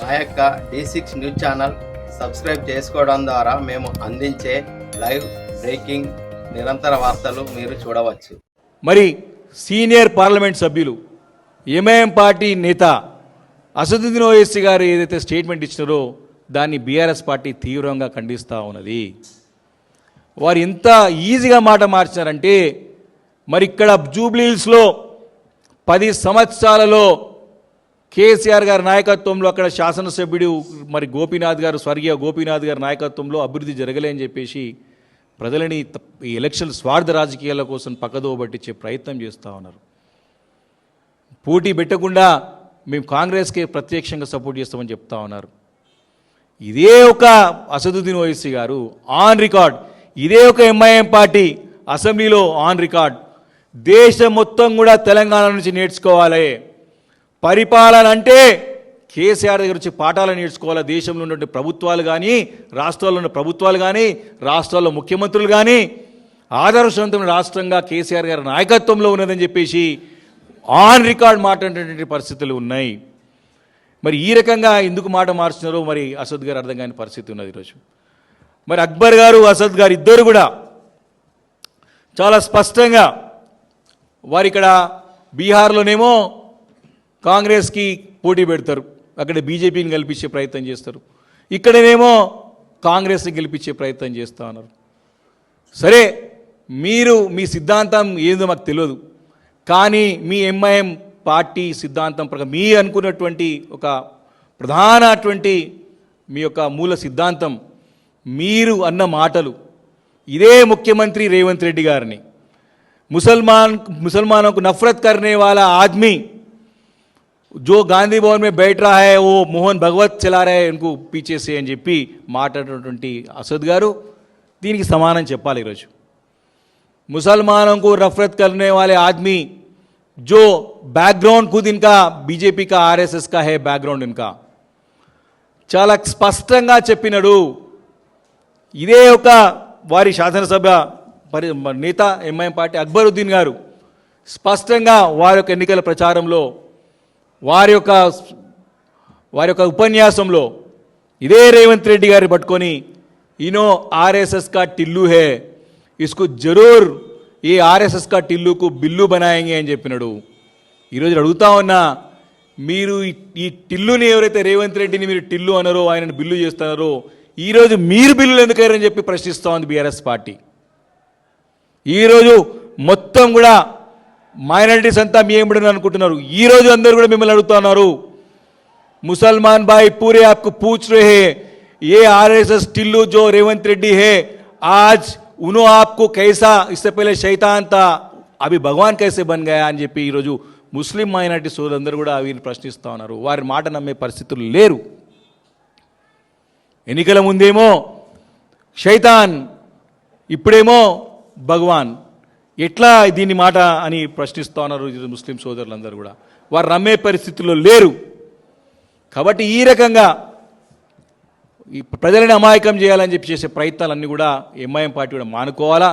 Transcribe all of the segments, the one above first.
మా యొక్క D6 news channel subscribe చేసుకోవడం ద్వారా మేము అందించే లైవ్ బ్రేకింగ్ నిరంతర వార్తలు మీరు చూడవచ్చు. మరి సీనియర్ పార్లమెంట్ సభ్యులు ఎంఐఎం పార్టీ నేత అసదుద్దీన్ ఓవైసీ గారు ఏదైతే స్టేట్మెంట్ ఇచ్చినారో దాన్ని బీఆర్ఎస్ పార్టీ తీవ్రంగా ఖండిస్తూ ఉన్నది. వారు ఎంత ఈజీగా మాట మార్చారంటే, మరి ఇక్కడ జూబ్లీహిల్స్లో 10 సంవత్సరాలలో కేసీఆర్ గారి నాయకత్వంలో అక్కడ శాసనసభ్యుడు మరి గోపీనాథ్ గారు, స్వర్గీయ గోపీనాథ్ గారి నాయకత్వంలో అభివృద్ధి జరగలేని చెప్పేసి ప్రజలని ఈ ఎలక్షన్ స్వార్థ రాజకీయాల కోసం పక్కదో పట్టించే ప్రయత్నం చేస్తూ ఉన్నారు. పోటీ పెట్టకుండా మేము కాంగ్రెస్కే ప్రత్యక్షంగా సపోర్ట్ చేస్తామని చెప్తా ఉన్నారు. ఇదే ఒక అసదుద్దీన్ ఓవైసీ గారు ఆన్ రికార్డ్, ఇదే ఒక ఎంఐఎం పార్టీ అసెంబ్లీలో ఆన్ రికార్డ్, దేశం మొత్తం కూడా తెలంగాణ నుంచి నేర్చుకోవాలి, పరిపాలన అంటే కేసీఆర్ దగ్గర వచ్చి పాఠాలు నేర్చుకోవాలి. దేశంలో ఉన్నటువంటి ప్రభుత్వాలు కానీ, రాష్ట్రాల్లో ఉన్న ప్రభుత్వాలు కానీ, రాష్ట్రాల్లో ముఖ్యమంత్రులు కానీ ఆదర్శవంతమైన రాష్ట్రంగా కేసీఆర్ గారి నాయకత్వంలో ఉన్నదని చెప్పేసి ఆన్ రికార్డ్ మాట్లాడేటువంటి పరిస్థితులు ఉన్నాయి. మరి ఈ రకంగా ఎందుకు మాట మార్చినారో మరి అసద్ గారు అర్థం కాని పరిస్థితి ఉన్నది ఈరోజు. మరి అక్బర్ గారు, అసద్ గారు ఇద్దరు కూడా చాలా స్పష్టంగా వారు ఇక్కడ బీహార్లోనేమో కాంగ్రెస్కి పోటీ పెడతారు, అక్కడ బీజేపీని గెలిపించే ప్రయత్నం చేస్తారు, ఇక్కడనేమో కాంగ్రెస్ని గెలిపించే ప్రయత్నం చేస్తూ ఉన్నారు. సరే, మీరు మీ సిద్ధాంతం ఏందో మాకు తెలియదు, కానీ మీ ఎంఐఎం పార్టీ సిద్ధాంతం ప్రకారం మీ అనుకున్నటువంటి ఒక ప్రధానటువంటి మీ యొక్క మూల సిద్ధాంతం, మీరు అన్న మాటలు ఇదే ముఖ్యమంత్రి రేవంత్ రెడ్డి గారిని मुसलमानों को नफरत करने वाला आदमी जो गांधी भवन में बैठ रहा है वो मोहन भगवत चला रहे हैं उनको पीछे से అని చెప్పి మాట్లాడినటువంటి అసద్ గారు దీనికి సమానం చెప్పాలి. ఈరోజు मुसलमानों को नफरत करने वाले आदमी जो बैकग्राउंड खुद इनका बीजेपी का आरएसएस का है बैकग्राउंड इनका చాలా స్పష్టంగా చెప్పినాడు. ఇదే ఒక వారి శాసనసభ నేత ఎంఐఎం పార్టీ అక్బరుద్దీన్ గారు స్పష్టంగా వారి యొక్క ఎన్నికల ప్రచారంలో వారి యొక్క ఉపన్యాసంలో ఇదే రేవంత్ రెడ్డి గారి పట్టుకొని ఇనో ఆర్ఎస్ఎస్ కా టిల్లు హే ఇస్కు జరూర్ ఈ ఆర్ఎస్ఎస్ కా టిల్లుకు బిల్లు బనాయంగే అని చెప్పినాడు. ఈరోజు అడుగుతా ఉన్నా, మీరు ఈ టిల్లుని ఎవరైతే రేవంత్ రెడ్డిని మీరు టిల్లు అన్నారో, ఆయనను బిల్లు చేస్తున్నారో, ఈరోజు మీరు బిల్లులు ఎందుకయ్యారని చెప్పి ప్రశ్నిస్తూ ఉంది బీఆర్ఎస్ పార్టీ. ఈరోజు మొత్తం కూడా మైనారిటీస్ అంతా మీ ఏమిడని అనుకుంటున్నారు. ఈరోజు అందరూ కూడా మిమ్మల్ని అడుగుతున్నారు, ముసల్మాన్ भाई पूरे आपको पूछ रहे हैं ये आरएसएस टिल्लू जो रेवंत रेड्डी है आज उन्होंने आपको कैसा, इससे पहले शैतान था अभी भगवान कैसे बन गया అని చెప్పి ఈరోజు ముస్లిం మైనారిటీ సోదరులందరూ కూడా వీరిని ప్రశ్నిస్తూ ఉన్నారు. వారి మాట నమ్మే పరిస్థితులు లేరు. ఎన్నికల ముందేమో శైతాన్, ఇప్పుడేమో భగవాన్, ఎట్లా దీని మాట అని ప్రశ్నిస్తూ ఉన్నారు ముస్లిం సోదరులందరూ కూడా. వారు నమ్మే పరిస్థితుల్లో లేరు. కాబట్టి ఈ రకంగా ఈ ప్రజలని అమాయకం చేయాలని చెప్పి చేసే ప్రయత్నాలన్నీ కూడా ఎంఐఎం పార్టీ కూడా మానుకోవాలా.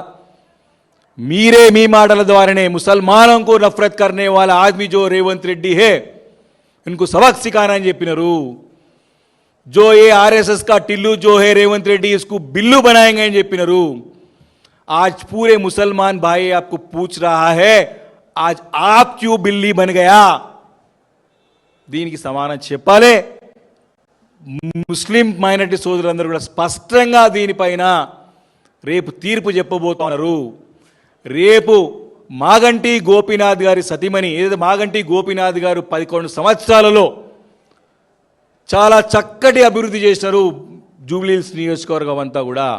మీరే మీ మాటల ద్వారానే ముసల్మానం को नफरत करने वाला आदमी जो रेवंत रेड्डी है इनको सबक सिखाना అని చెప్పినారు. जो ये आरएसएस का टिल्लू जो है रेवंत रेड्डी इसको बिल्लू बनाएंगे అని చెప్పినారు. आज पूरे मुसलमान भाई आपको पूछ रहा है आज आप क्यों बिल्ली बन गया, దీనికి సమానం చెప్పాలి. ముస్లిం మైనారిటీ సోదరులందరూ కూడా స్పష్టంగా దీనిపైన రేపు తీర్పు చెప్పబోతున్నారు. రేపు మాగంటి గోపీనాథ్ గారి సతీమణి, ఏదైతే మాగంటి గోపీనాథ్ గారు 11 సంవత్సరాలలో చాలా చక్కటి అభివృద్ధి చేసినారు జూబ్లీహిల్స్ నియోజకవర్గం అంతా కూడా.